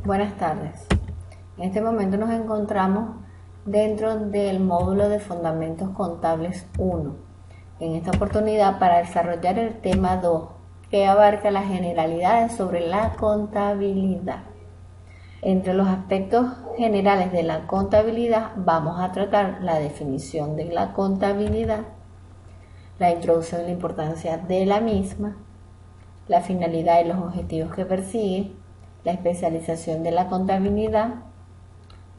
Buenas tardes. En este momento nos encontramos dentro del módulo de Fundamentos Contables 1. En esta oportunidad para desarrollar el tema 2, que abarca las generalidades sobre la contabilidad. Entre los aspectos generales de la contabilidad vamos a tratar la definición de la contabilidad, la introducción y la importancia de la misma, la finalidad y los objetivos que persigue, la especialización de la contabilidad,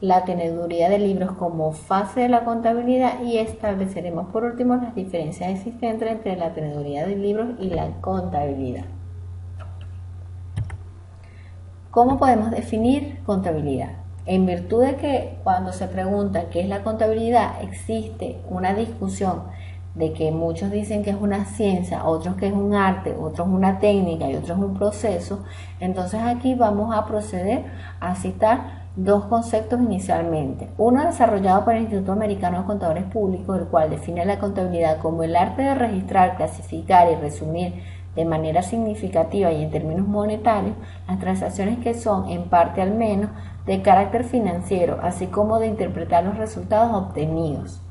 la teneduría de libros como fase de la contabilidad y estableceremos por último las diferencias existentes entre la teneduría de libros y la contabilidad. ¿Cómo podemos definir contabilidad? En virtud de que cuando se pregunta qué es la contabilidad existe una discusión de que muchos dicen que es una ciencia, otros que es un arte, otros una técnica y otros un proceso, entonces aquí vamos a proceder a citar dos conceptos inicialmente. Uno desarrollado por el Instituto Americano de Contadores Públicos, el cual define la contabilidad como el arte de registrar, clasificar y resumir de manera significativa y en términos monetarios las transacciones que son, en parte al menos, de carácter financiero, así como de interpretar los resultados obtenidos.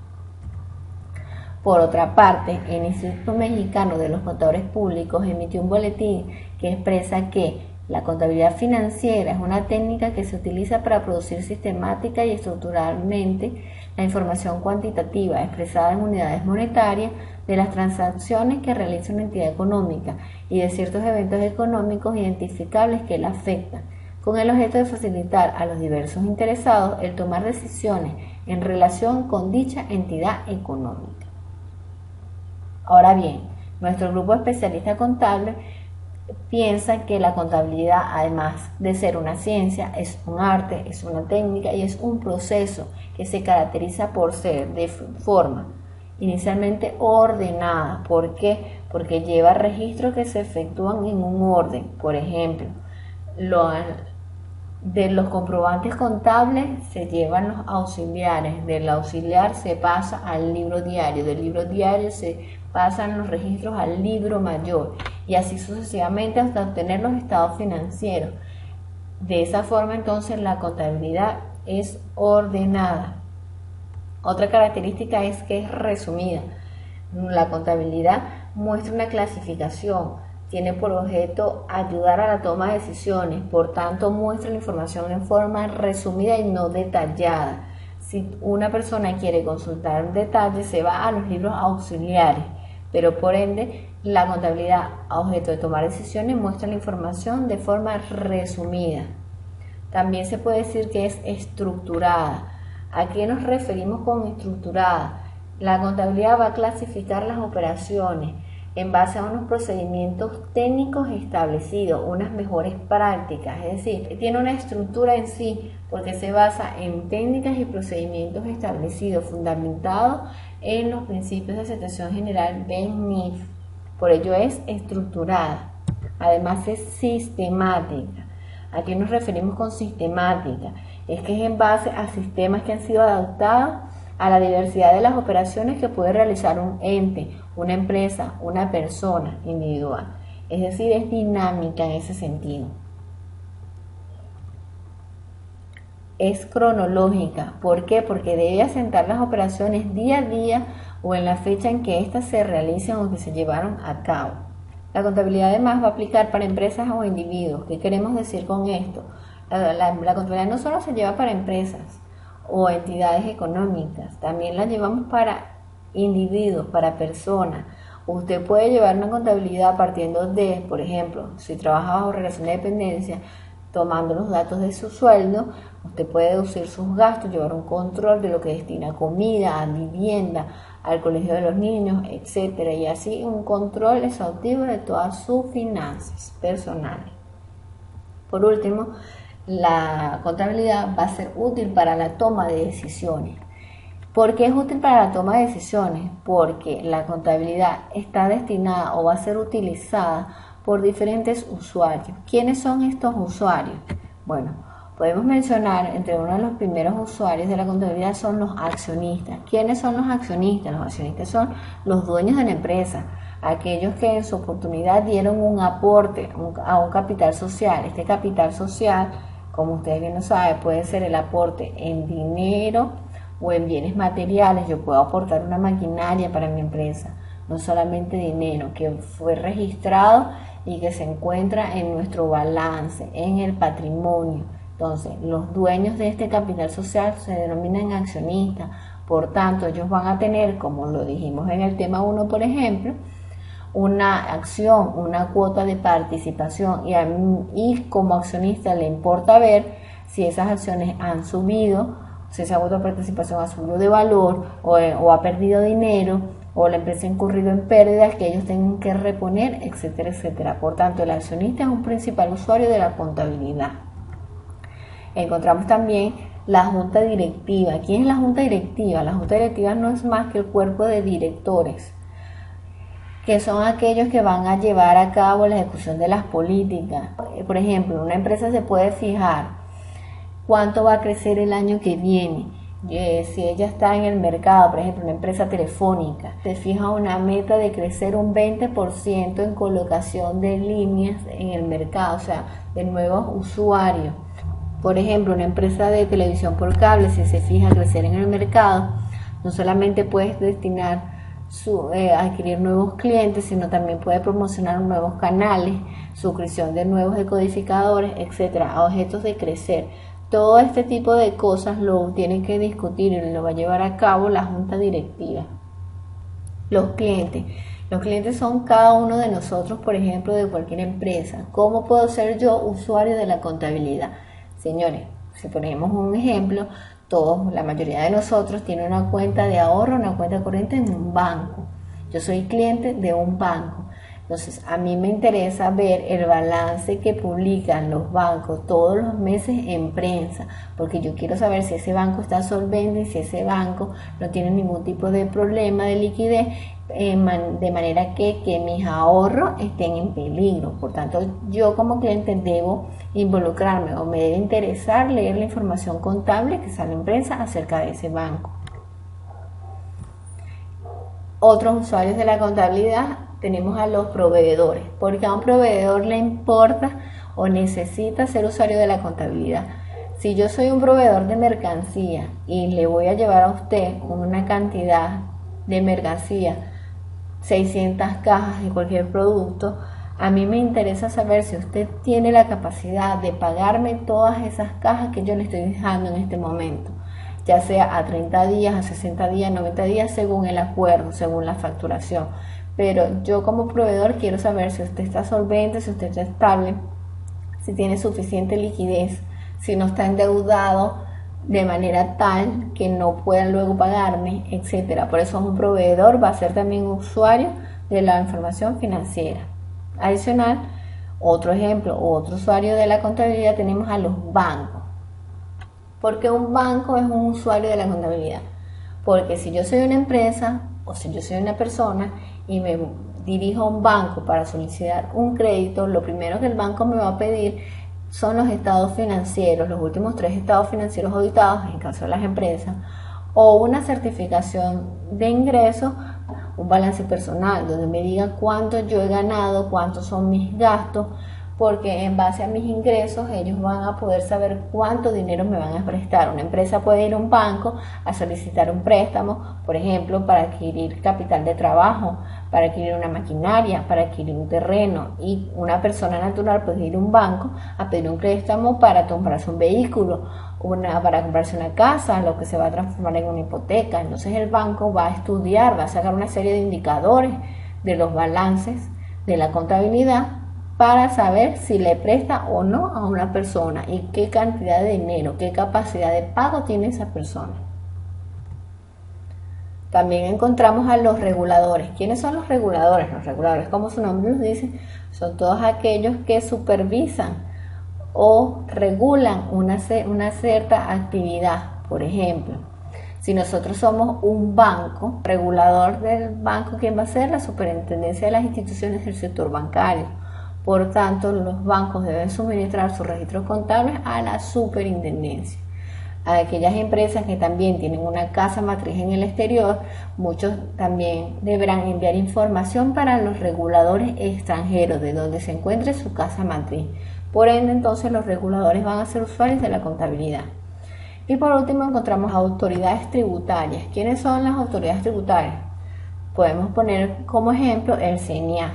Por otra parte, el Instituto Mexicano de los Contadores Públicos emitió un boletín que expresa que la contabilidad financiera es una técnica que se utiliza para producir sistemática y estructuralmente la información cuantitativa expresada en unidades monetarias de las transacciones que realiza una entidad económica y de ciertos eventos económicos identificables que la afectan, con el objeto de facilitar a los diversos interesados el tomar decisiones en relación con dicha entidad económica. Ahora bien, nuestro grupo especialista contable piensa que la contabilidad, además de ser una ciencia, es un arte, es una técnica y es un proceso que se caracteriza por ser de forma inicialmente ordenada. ¿Por qué? Porque lleva registros que se efectúan en un orden. Por ejemplo, de los comprobantes contables se llevan los auxiliares, del auxiliar se pasa al libro diario, del libro diario se pasan los registros al libro mayor y así sucesivamente hasta obtener los estados financieros. De esa forma entonces la contabilidad es ordenada. Otra característica es que es resumida. La contabilidad muestra una clasificación, tiene por objeto ayudar a la toma de decisiones, por tanto muestra la información en forma resumida y no detallada. Si una persona quiere consultar detalles se va a los libros auxiliares, pero por ende la contabilidad a objeto de tomar decisiones muestra la información de forma resumida. También se puede decir que es estructurada. ¿A qué nos referimos con estructurada? La contabilidad va a clasificar las operaciones en base a unos procedimientos técnicos establecidos, unas mejores prácticas, es decir, tiene una estructura en sí porque se basa en técnicas y procedimientos establecidos, fundamentados en los principios de aceptación general BEN-NIF. Por ello es estructurada. Además es sistemática. ¿A qué nos referimos con sistemática? Es que es en base a sistemas que han sido adaptados a la diversidad de las operaciones que puede realizar un ente, una empresa, una persona individual. Es decir, es dinámica en ese sentido. Es cronológica. ¿Por qué? Porque debe asentar las operaciones día a día o en la fecha en que éstas se realicen o que se llevaron a cabo. La contabilidad además va a aplicar para empresas o individuos. ¿Qué queremos decir con esto? La contabilidad no solo se lleva para empresas o entidades económicas, también la llevamos para individuos, para personas. Usted puede llevar una contabilidad partiendo de, por ejemplo, si trabaja bajo relación de dependencia, tomando los datos de su sueldo, usted puede deducir sus gastos, llevar un control de lo que destina a comida, a vivienda, al colegio de los niños, etcétera, y así un control exhaustivo de todas sus finanzas personales. Por último, la contabilidad va a ser útil para la toma de decisiones. ¿Por qué es útil para la toma de decisiones? Porque la contabilidad está destinada o va a ser utilizada por diferentes usuarios. ¿Quiénes son estos usuarios? Bueno, podemos mencionar entre uno de los primeros usuarios de la contabilidad son los accionistas. ¿Quiénes son los accionistas? Los accionistas son los dueños de la empresa, aquellos que en su oportunidad dieron un aporte a un capital social. Este capital social Como ustedes bien lo saben, puede ser el aporte en dinero o en bienes materiales. Yo puedo aportar una maquinaria para mi empresa, no solamente dinero, que fue registrado y que se encuentra en nuestro balance, en el patrimonio. Entonces, los dueños de este capital social se denominan accionistas. Por tanto, ellos van a tener, como lo dijimos en el tema 1, por ejemplo, una acción, una cuota de participación, y como accionista le importa ver si esas acciones han subido, si esa cuota de participación ha subido de valor o ha perdido dinero, o la empresa ha incurrido en pérdidas que ellos tengan que reponer, etcétera, etcétera. Por tanto, el accionista es un principal usuario de la contabilidad. Encontramos también la junta directiva. ¿Quién es la junta directiva? La junta directiva no es más que el cuerpo de directores, que son aquellos que van a llevar a cabo la ejecución de las políticas. Por ejemplo, una empresa se puede fijar cuánto va a crecer el año que viene. Si ella está en el mercado, por ejemplo, una empresa telefónica, se fija una meta de crecer un 20% en colocación de líneas en el mercado, o sea, de nuevos usuarios. Por ejemplo, una empresa de televisión por cable, si se fija crecer en el mercado, no solamente puedes destinar adquirir nuevos clientes, sino también puede promocionar nuevos canales, suscripción de nuevos decodificadores, etcétera, a objetos de crecer. Todo este tipo de cosas lo tienen que discutir y lo va a llevar a cabo la junta directiva. Los clientes son cada uno de nosotros, por ejemplo, de cualquier empresa. ¿Cómo puedo ser yo usuario de la contabilidad? Señores, si ponemos un ejemplo, la mayoría de nosotros tiene una cuenta de ahorro, una cuenta corriente en un banco. Yo soy cliente de un banco. Entonces, a mí me interesa ver el balance que publican los bancos todos los meses en prensa, porque yo quiero saber si ese banco está solvente y si ese banco no tiene ningún tipo de problema de liquidez, de manera que mis ahorros estén en peligro. Por tanto, yo como cliente debo involucrarme o me debe interesar leer la información contable que sale en prensa acerca de ese banco. Otros usuarios de la contabilidad tenemos a los proveedores, porque a un proveedor le importa o necesita ser usuario de la contabilidad. Si yo soy un proveedor de mercancía y le voy a llevar a usted una cantidad de mercancía, 600 cajas de cualquier producto, a mí me interesa saber si usted tiene la capacidad de pagarme todas esas cajas que yo le estoy dejando en este momento, ya sea a 30 días, a 60 días, 90 días, según el acuerdo, según la facturación. Pero yo como proveedor quiero saber si usted está solvente, si usted está estable, si tiene suficiente liquidez, si no está endeudado de manera tal que no pueda luego pagarme, etcétera. Por eso un proveedor va a ser también usuario de la información financiera. Adicional, otro ejemplo, otro usuario de la contabilidad tenemos a los bancos. ¿Por qué un banco es un usuario de la contabilidad? Porque si yo soy una empresa o si yo soy una persona y me dirijo a un banco para solicitar un crédito, lo primero que el banco me va a pedir son los estados financieros, los últimos 3 estados financieros auditados en caso de las empresas, o una certificación de ingresos, un balance personal donde me diga cuánto yo he ganado, cuántos son mis gastos, porque en base a mis ingresos ellos van a poder saber cuánto dinero me van a prestar. Una empresa puede ir a un banco a solicitar un préstamo, por ejemplo, para adquirir capital de trabajo, para adquirir una maquinaria, para adquirir un terreno, y una persona natural puede ir a un banco a pedir un préstamo para comprarse un vehículo, para comprarse una casa, lo que se va a transformar en una hipoteca. Entonces el banco va a estudiar, va a sacar una serie de indicadores de los balances de la contabilidad para saber si le presta o no a una persona y qué cantidad de dinero, qué capacidad de pago tiene esa persona. También encontramos a los reguladores. ¿Quiénes son los reguladores? Los reguladores, como su nombre nos dice, son todos aquellos que supervisan o regulan una cierta actividad. Por ejemplo, si nosotros somos un banco, regulador del banco, ¿quién va a ser? La Superintendencia de las Instituciones del Sector Bancario. Por tanto, los bancos deben suministrar sus registros contables a la superintendencia. A aquellas empresas que también tienen una casa matriz en el exterior, muchos también deberán enviar información para los reguladores extranjeros de donde se encuentre su casa matriz. Por ende, entonces los reguladores van a ser usuarios de la contabilidad. Y por último encontramos autoridades tributarias. ¿Quiénes son las autoridades tributarias? Podemos poner como ejemplo el CNA.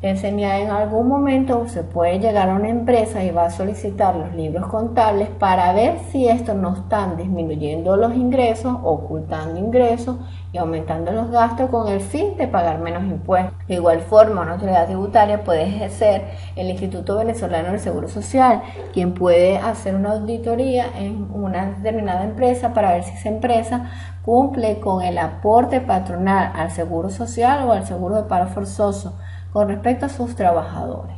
El CNA en algún momento se puede llegar a una empresa y va a solicitar los libros contables para ver si estos no están disminuyendo los ingresos, ocultando ingresos y aumentando los gastos con el fin de pagar menos impuestos. De igual forma, una autoridad tributaria puede ser el Instituto Venezolano del Seguro Social, quien puede hacer una auditoría en una determinada empresa para ver si esa empresa cumple con el aporte patronal al seguro social o al seguro de paro forzoso con respecto a sus trabajadores.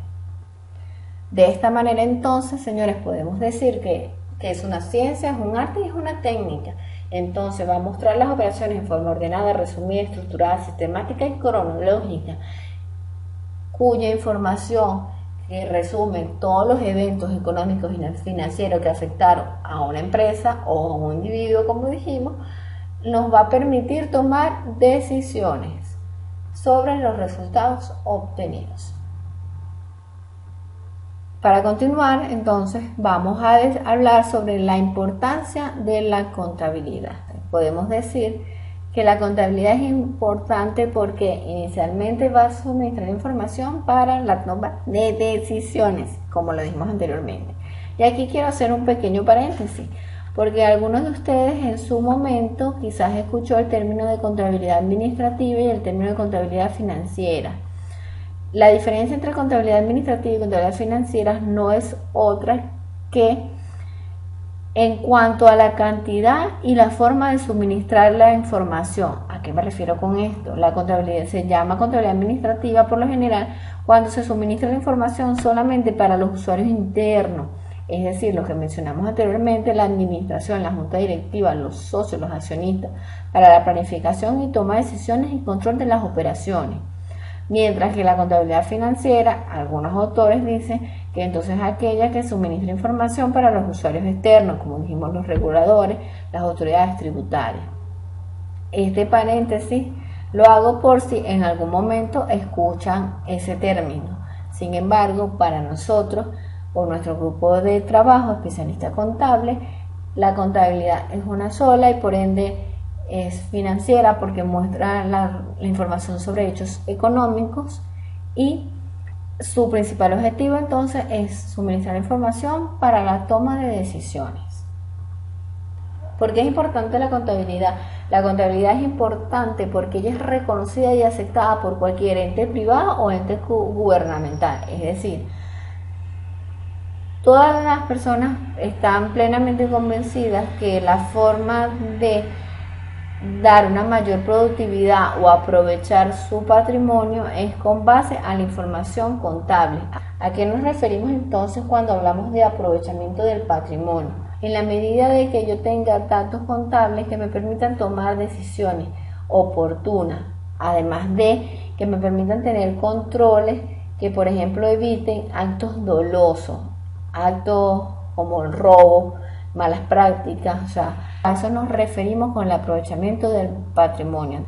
De esta manera entonces, señores, podemos decir que es una ciencia, es un arte y es una técnica. Entonces va a mostrar las operaciones en forma ordenada, resumida, estructurada, sistemática y cronológica, cuya información que resume todos los eventos económicos y financieros que afectaron a una empresa o a un individuo, como dijimos, nos va a permitir tomar decisiones sobre los resultados obtenidos. Para continuar, entonces, vamos a hablar sobre la importancia de la contabilidad. Podemos decir que la contabilidad es importante porque inicialmente va a suministrar información para la toma de decisiones, como lo dijimos anteriormente. Y aquí quiero hacer un pequeño paréntesis, porque algunos de ustedes en su momento quizás escuchó el término de contabilidad administrativa y el término de contabilidad financiera. La diferencia entre contabilidad administrativa y contabilidad financiera no es otra que en cuanto a la cantidad y la forma de suministrar la información. ¿A qué me refiero con esto? La contabilidad se llama contabilidad administrativa por lo general cuando se suministra la información solamente para los usuarios internos. Es decir, lo que mencionamos anteriormente, la administración, la junta directiva, los socios, los accionistas, para la planificación y toma de decisiones y control de las operaciones. Mientras que la contabilidad financiera, algunos autores dicen que entonces es aquella que suministra información para los usuarios externos, como dijimos los reguladores, las autoridades tributarias. Este paréntesis lo hago por si en algún momento escuchan ese término. Sin embargo, para nosotros, o nuestro grupo de trabajo, especialista contable, la contabilidad es una sola y por ende es financiera porque muestra la información sobre hechos económicos y su principal objetivo entonces es suministrar información para la toma de decisiones. ¿Por qué es importante la contabilidad? La contabilidad es importante porque ella es reconocida y aceptada por cualquier ente privado o ente gubernamental, es decir, todas las personas están plenamente convencidas que la forma de dar una mayor productividad o aprovechar su patrimonio es con base a la información contable. ¿A qué nos referimos entonces cuando hablamos de aprovechamiento del patrimonio? En la medida de que yo tenga datos contables que me permitan tomar decisiones oportunas, además de que me permitan tener controles que, por ejemplo, eviten actos dolosos, actos como el robo, malas prácticas, o sea, a eso nos referimos con el aprovechamiento del patrimonio.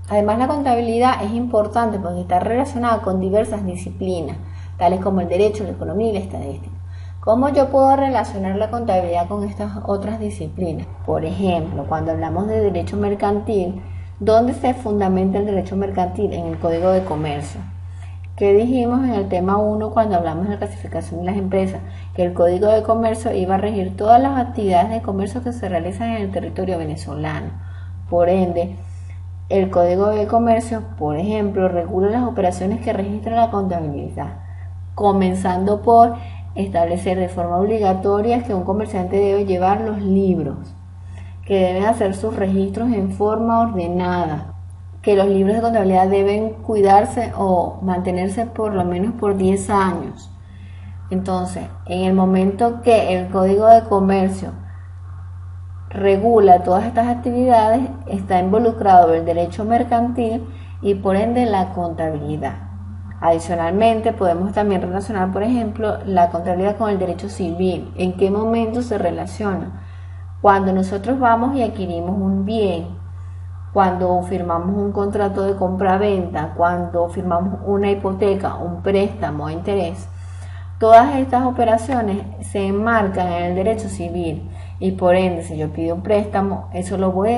Además, la contabilidad es importante porque está relacionada con diversas disciplinas, tales como el derecho, la economía y la estadística. ¿Cómo yo puedo relacionar la contabilidad con estas otras disciplinas? Por ejemplo, cuando hablamos de derecho mercantil, ¿dónde se fundamenta el derecho mercantil? En el Código de Comercio. ¿Qué dijimos en el tema 1 cuando hablamos de la clasificación de las empresas? Que el Código de Comercio iba a regir todas las actividades de comercio que se realizan en el territorio venezolano. Por ende, el Código de Comercio, por ejemplo, regula las operaciones que registra la contabilidad, comenzando por establecer de forma obligatoria que un comerciante debe llevar los libros, que deben hacer sus registros en forma ordenada, que los libros de contabilidad deben cuidarse o mantenerse por lo menos por 10 años. Entonces, en el momento que el Código de Comercio regula todas estas actividades, está involucrado el derecho mercantil y por ende la contabilidad. Adicionalmente, podemos también relacionar, por ejemplo, la contabilidad con el derecho civil. ¿En qué momento se relaciona? Cuando nosotros vamos y adquirimos un bien, cuando firmamos un contrato de compra-venta, cuando firmamos una hipoteca, un préstamo a interés, Todas estas operaciones se enmarcan en el derecho civil y por ende, si yo pido un préstamo, eso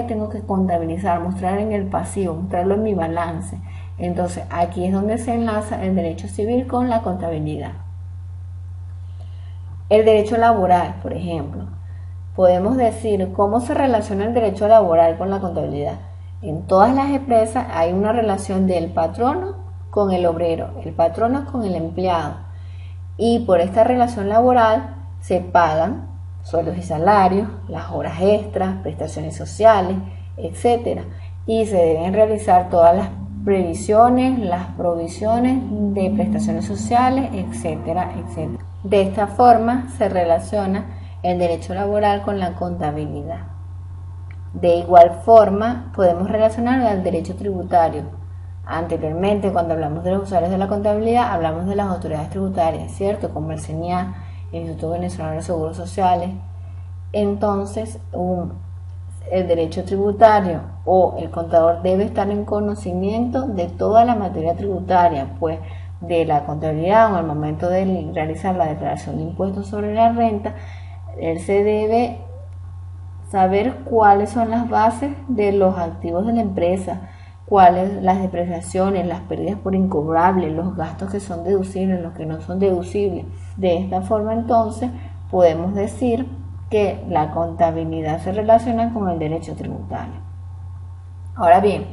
tengo que contabilizar, mostrar en el pasivo, mostrarlo en mi balance. Entonces, aquí es donde se enlaza el derecho civil con la contabilidad. El derecho laboral, por ejemplo. Podemos decir cómo se relaciona el derecho laboral con la contabilidad. En todas las empresas hay una relación del patrono con el obrero, el patrono con el empleado. Y por esta relación laboral se pagan sueldos y salarios, las horas extras, prestaciones sociales, etc. Y se deben realizar todas las previsiones, las provisiones de prestaciones sociales, etcétera, etcétera. De esta forma se relaciona el derecho laboral con la contabilidad. De igual forma podemos relacionar al derecho tributario. Anteriormente, cuando hablamos de los usuarios de la contabilidad, hablamos de las autoridades tributarias, ¿cierto? Como el CENIA, el Instituto Venezolano de Seguros Sociales. Entonces, el derecho tributario o el contador debe estar en conocimiento de toda la materia tributaria, pues de la contabilidad o al momento de realizar la declaración de impuestos sobre la renta, él se debe saber cuáles son las bases de los activos de la empresa, cuáles las depreciaciones, las pérdidas por incobrable, los gastos que son deducibles, los que no son deducibles. De esta forma, entonces, podemos decir que la contabilidad se relaciona con el derecho tributario. Ahora bien,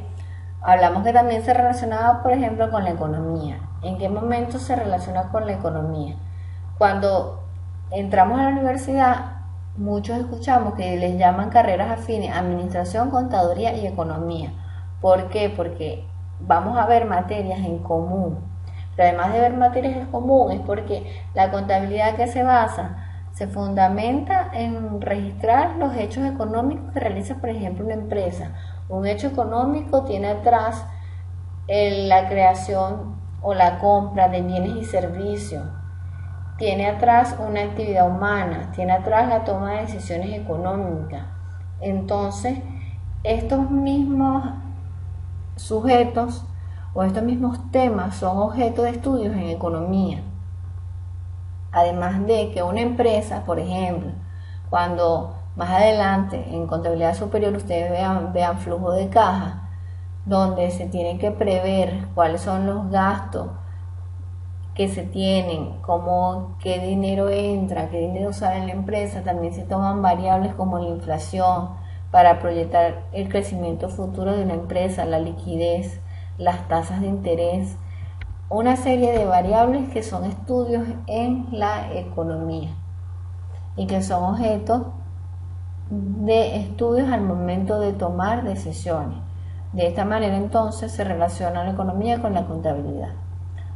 hablamos que también se relaciona, por ejemplo, con la economía. ¿En qué momento se relaciona con la economía? Cuando entramos a la universidad, muchos escuchamos que les llaman carreras afines, administración, contaduría y economía. ¿Por qué? Porque vamos a ver materias en común. Pero además de ver materias en común, es porque la contabilidad que se basa se fundamenta en registrar los hechos económicos que realiza, por ejemplo, una empresa. Un hecho económico tiene atrás la creación o la compra de bienes y servicios, tiene atrás una actividad humana, tiene atrás la toma de decisiones económicas. Entonces, estos mismos sujetos o estos mismos temas son objeto de estudios en economía. Además de que una empresa, por ejemplo, cuando más adelante en contabilidad superior ustedes vean flujo de caja, donde se tienen que prever cuáles son los gastos que se tienen, qué dinero entra, qué dinero sale en la empresa. También se toman variables como la inflación para proyectar el crecimiento futuro de una empresa, la liquidez, las tasas de interés, una serie de variables que son estudios en la economía y que son objeto de estudios al momento de tomar decisiones. De esta manera entonces se relaciona la economía con la contabilidad.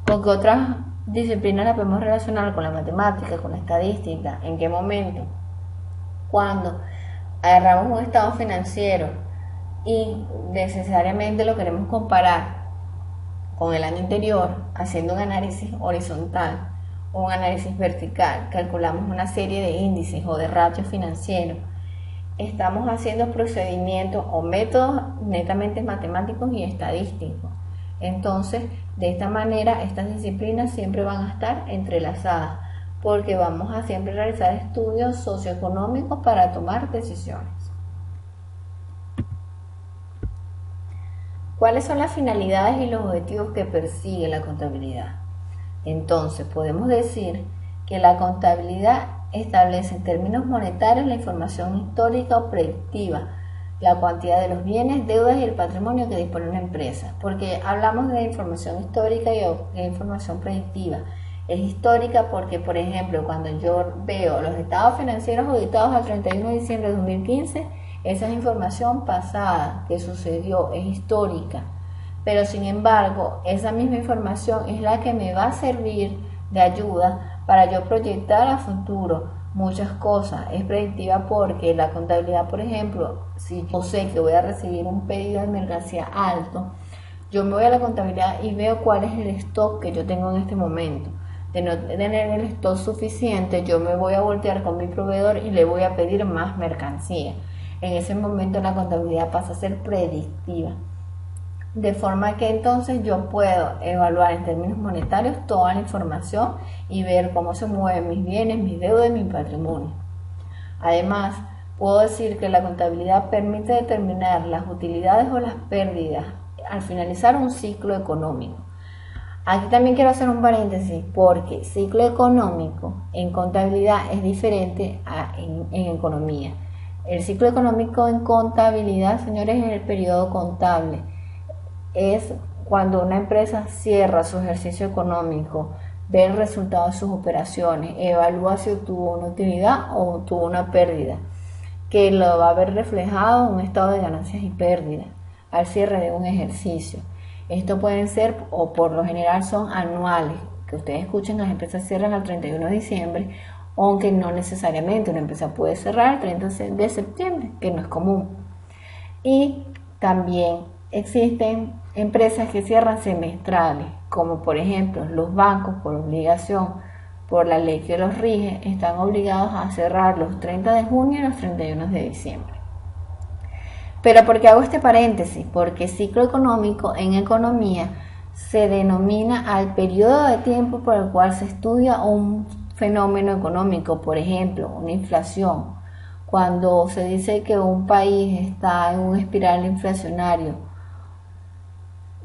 ¿Con qué otras disciplinas la podemos relacionar? Con la matemática, con la estadística. ¿En qué momento? Cuando agarramos un estado financiero y necesariamente lo queremos comparar con el año anterior, haciendo un análisis horizontal o un análisis vertical, calculamos una serie de índices o de ratios financieros. Estamos haciendo procedimientos o métodos netamente matemáticos y estadísticos. Entonces, de esta manera, estas disciplinas siempre van a estar entrelazadas, porque vamos a siempre realizar estudios socioeconómicos para tomar decisiones. ¿Cuáles son las finalidades y los objetivos que persigue la contabilidad? Entonces, podemos decir que la contabilidad establece en términos monetarios la información histórica o predictiva, la cuantía de los bienes, deudas y el patrimonio que dispone una empresa. Porque hablamos de información histórica y de información predictiva. Es histórica porque, por ejemplo, cuando yo veo los estados financieros auditados al 31 de diciembre de 2015, esa es información pasada que sucedió, es histórica. Pero sin embargo, esa misma información es la que me va a servir de ayuda para yo proyectar a futuro muchas cosas. Es predictiva porque la contabilidad, por ejemplo, si yo sé que voy a recibir un pedido de mercancía alto, yo me voy a la contabilidad y veo cuál es el stock que yo tengo en este momento. De no tener el stock suficiente, yo me voy a voltear con mi proveedor y le voy a pedir más mercancía. En ese momento la contabilidad pasa a ser predictiva. de forma que entonces yo puedo evaluar en términos monetarios toda la información y ver cómo se mueven mis bienes, mis deudas y mi patrimonio. Además, puedo decir que la contabilidad permite determinar las utilidades o las pérdidas al finalizar un ciclo económico. Aquí también quiero hacer un paréntesis porque ciclo económico en contabilidad es diferente en economía. El ciclo económico en contabilidad, señores, es el periodo contable. Es cuando una empresa cierra su ejercicio económico, ve el resultado de sus operaciones, evalúa si obtuvo una utilidad o obtuvo una pérdida, que lo va a ver reflejado en un estado de ganancias y pérdidas al cierre de un ejercicio. Esto pueden ser, o por lo general son anuales, que ustedes escuchen, las empresas cierran el 31 de diciembre, aunque no necesariamente, una empresa puede cerrar el 30 de septiembre, que no es común. Y también existen empresas que cierran semestrales, como por ejemplo los bancos por obligación, por la ley que los rige, están obligados a cerrar los 30 de junio y los 31 de diciembre. Pero ¿por qué hago este paréntesis? Porque ciclo económico en economía se denomina al periodo de tiempo por el cual se estudia un fenómeno económico, por ejemplo, una inflación. Cuando se dice que un país está en un espiral inflacionario,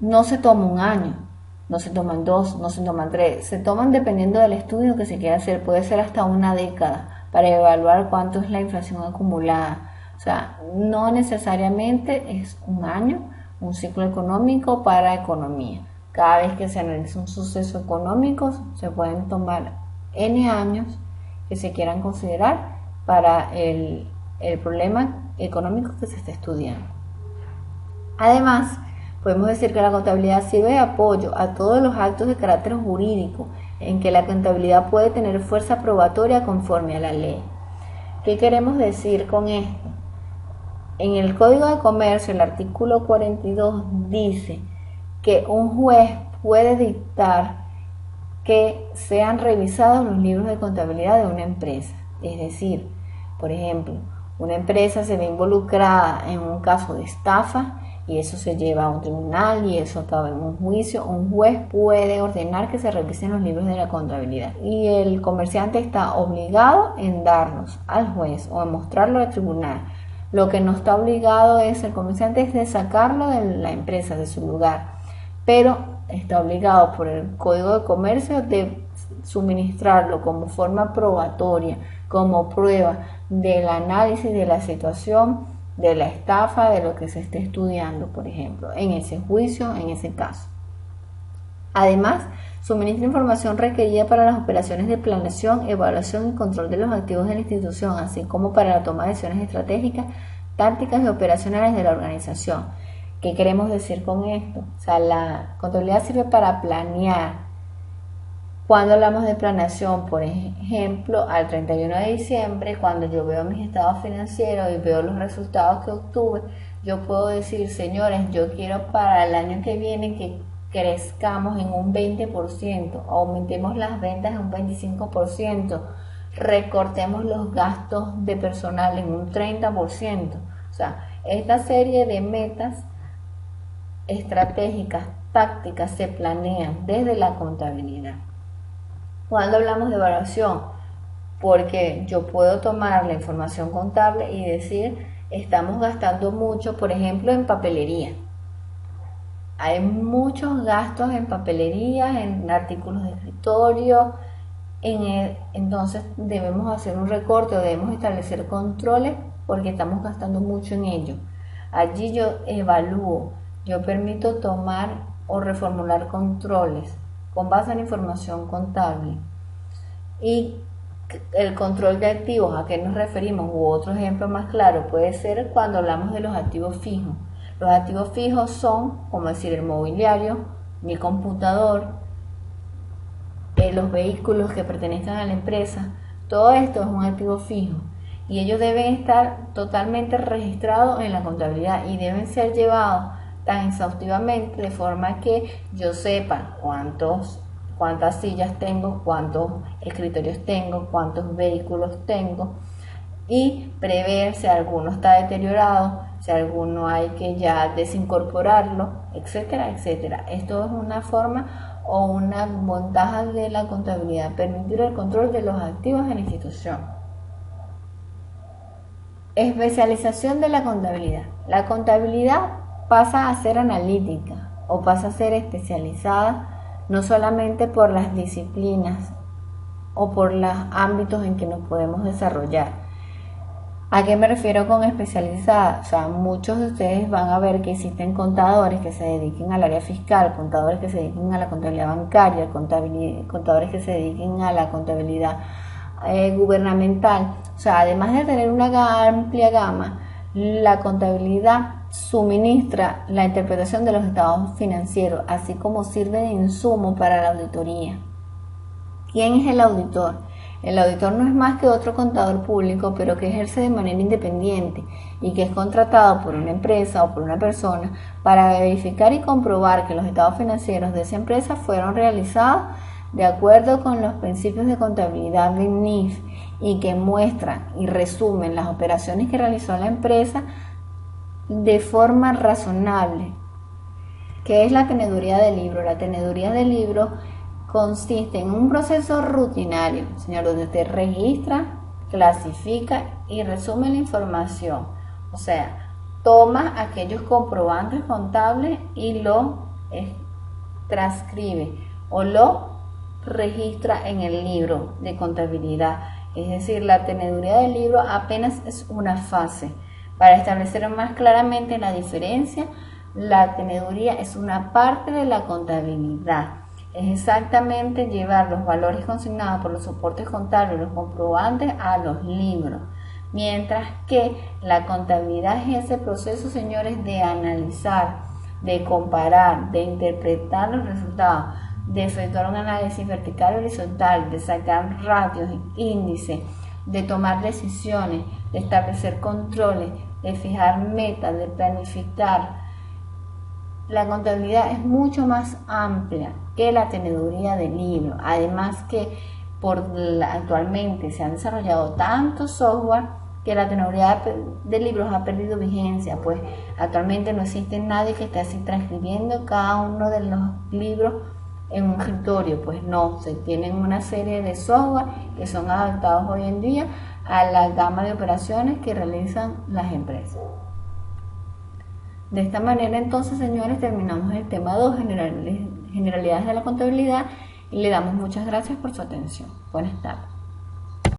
no se toma un año, no se toman 2, no se toman 3, se toman dependiendo del estudio que se quiera hacer, puede ser hasta una década para evaluar cuánto es la inflación acumulada. O sea, no necesariamente es un año, un ciclo económico para economía. Cada vez que se analiza un suceso económico, se pueden tomar N años que se quieran considerar para el problema económico que se está estudiando. Además, podemos decir que la contabilidad sirve de apoyo a todos los actos de carácter jurídico en que la contabilidad puede tener fuerza probatoria conforme a la ley. ¿Qué queremos decir con esto? En el Código de Comercio, el artículo 42 dice que un juez puede dictar que sean revisados los libros de contabilidad de una empresa. Es decir, por ejemplo, una empresa se ve involucrada en un caso de estafa y eso se lleva a un tribunal y eso acaba en un juicio. Un juez puede ordenar que se revisen los libros de la contabilidad y el comerciante está obligado en darlos al juez o en mostrarlo al tribunal. Lo que no está obligado el comerciante es de sacarlo de la empresa, de su lugar, pero está obligado por el Código de Comercio de suministrarlo como forma probatoria, como prueba del análisis de la situación, de la estafa, de lo que se esté estudiando, por ejemplo, en ese juicio, en ese caso. Además, suministra información requerida para las operaciones de planeación, evaluación y control de los activos de la institución, así como para la toma de decisiones estratégicas, tácticas y operacionales de la organización. ¿Qué queremos decir con esto? O sea, la contabilidad sirve para planear. Cuando hablamos de planeación, por ejemplo, al 31 de diciembre, cuando yo veo mis estados financieros y veo los resultados que obtuve, yo puedo decir, señores, yo quiero para el año que viene que crezcamos en un 20%, aumentemos las ventas en un 25%, recortemos los gastos de personal en un 30%. O sea, esta serie de metas estratégicas, tácticas, se planean desde la contabilidad. Cuando hablamos de evaluación, porque yo puedo tomar la información contable y decir, estamos gastando mucho, por ejemplo, en papelería. Hay muchos gastos en papelería, en artículos de escritorio, entonces debemos hacer un recorte o debemos establecer controles porque estamos gastando mucho en ello. Allí yo evalúo, yo permito tomar o reformular controles con base en información contable. Y el control de activos, ¿a qué nos referimos? U otro ejemplo más claro puede ser cuando hablamos de los activos fijos. Los activos fijos son, como decir, el mobiliario, mi computador, los vehículos que pertenecen a la empresa. Todo esto es un activo fijo y ellos deben estar totalmente registrados en la contabilidad y deben ser llevados tan exhaustivamente de forma que yo sepa cuántas sillas tengo, cuántos escritorios tengo, cuántos vehículos tengo, y prever si alguno está deteriorado, si alguno hay que ya desincorporarlo, etcétera, etcétera. Esto es una forma o una ventaja de la contabilidad, permitir el control de los activos de la institución. Especialización de la contabilidad. La contabilidad pasa a ser analítica o pasa a ser especializada no solamente por las disciplinas o por los ámbitos en que nos podemos desarrollar. ¿A qué me refiero con especializada? O sea, muchos de ustedes van a ver que existen contadores que se dediquen al área fiscal, contadores que se dediquen a la contabilidad bancaria, contadores que se dediquen a la contabilidad gubernamental. O sea, además de tener una amplia gama, la contabilidad suministra la interpretación de los estados financieros, así como sirve de insumo para la auditoría. ¿Quién es el auditor? El auditor no es más que otro contador público, pero que ejerce de manera independiente y que es contratado por una empresa o por una persona para verificar y comprobar que los estados financieros de esa empresa fueron realizados de acuerdo con los principios de contabilidad del NIF y que muestran y resumen las operaciones que realizó la empresa de forma razonable. ¿Qué es la teneduría del libro? La teneduría del libro consiste en un proceso rutinario, señor, donde usted registra, clasifica y resume la información. O sea, toma aquellos comprobantes contables y lo transcribe o lo registra en el libro de contabilidad. Es decir, la teneduría del libro apenas es una fase. Para establecer más claramente la diferencia, la teneduría es una parte de la contabilidad. Es exactamente llevar los valores consignados por los soportes contables, los comprobantes, a los libros. Mientras que la contabilidad es ese proceso, señores, de analizar, de comparar, de interpretar los resultados, de efectuar un análisis vertical y horizontal, de sacar ratios, índices, de tomar decisiones, de establecer controles, de fijar metas, de planificar. La contabilidad es mucho más amplia que la teneduría del libro. Además que actualmente se han desarrollado tantos software que la teneduría de libros ha perdido vigencia, pues actualmente no existe nadie que esté así transcribiendo cada uno de los libros en un escritorio. Pues no, se tienen una serie de software que son adaptados hoy en día a la gama de operaciones que realizan las empresas. De esta manera, entonces, señores, terminamos el tema 2, generalidades de la contabilidad, y le damos muchas gracias por su atención. Buenas tardes.